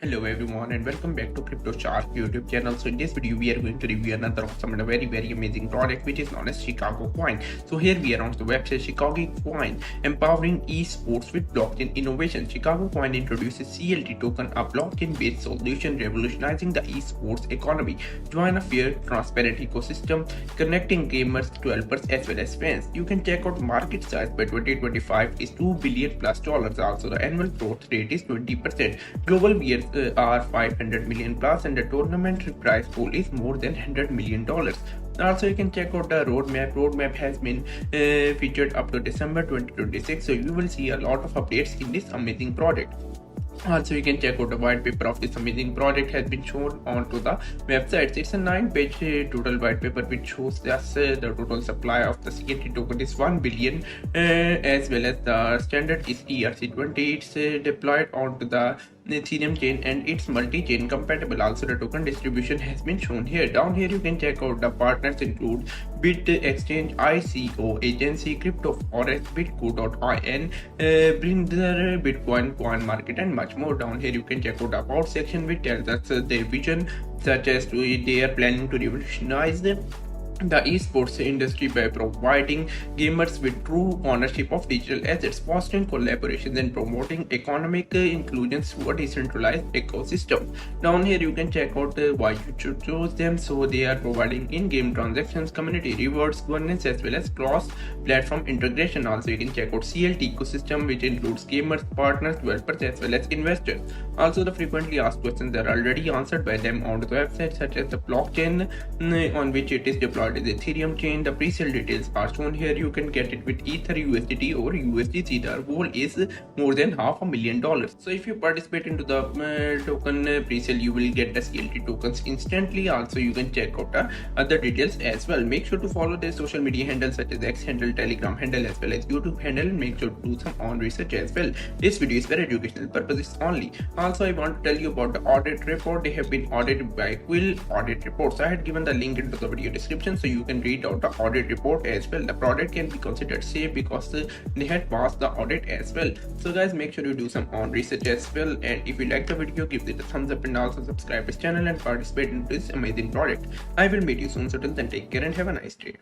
Hello everyone and welcome back to Crypto Shark YouTube channel. So in this video we are going to review another awesome and a very amazing product which is known as Chicago Coin. So here we are on the website Chicago Coin, empowering esports with blockchain innovation. Chicago Coin introduces CLT Token, a blockchain based solution revolutionizing the esports economy. Join a fair, transparent ecosystem connecting gamers, developers as well as fans. You can check out market size by 2025 is $2 billion plus. Also the annual growth rate is 20%. Global viewers are 500 million plus, and the tournament prize pool is more than $100 million. Also, you can check out the roadmap. Roadmap has been featured up to December 2026, so you will see a lot of updates in this amazing project. Also, you can check out the white paper of this amazing project has been shown onto the website. It's a 9-page total white paper which shows us the total supply of the CLT token is 1 billion, as well as the standard is ERC20. It's deployed onto the Ethereum chain and it's multi-chain compatible. Also, the token distribution has been shown here. Down here you can check out the partners include Bit Exchange, ICO Agency, Crypto Forest, Bitco.in, Brinder, Bitcoin, Coin Market and much more. Down here you can check out the about section which tells us their vision, such as they are planning to revolutionize the esports industry by providing gamers with true ownership of digital assets, fostering collaborations and promoting economic inclusion through a decentralized ecosystem. Down here you can check out why you should choose them. So they are providing in-game transactions, community rewards, governance as well as cross-platform integration. Also you can check out CLT ecosystem which includes gamers, partners, developers as well as investors. Also the frequently asked questions are already answered by them on the website, such as the blockchain on which it is deployed is Ethereum chain. The pre-sale details are shown here. You can get it with Ether, USDT or USDC. The goal is more than $500,000. So if you participate into the token pre-sale, you will get the CLT tokens instantly. Also you can check out other details as well. Make sure to follow their social media handles such as X handle, Telegram handle as well as YouTube handle, and make sure to do some own research as well. This video is for educational purposes only. Also I want to tell you about the audit report. They have been audited by Quill Audit Reports. I had given the link into the video description, so you can read out the audit report as well. The product can be considered safe because they had passed the audit as well. So guys, make sure you do some own research as well, and if you like the video, give it a thumbs up and also subscribe this channel and participate in this amazing product. I will meet you soon, so till then take care and have a nice day.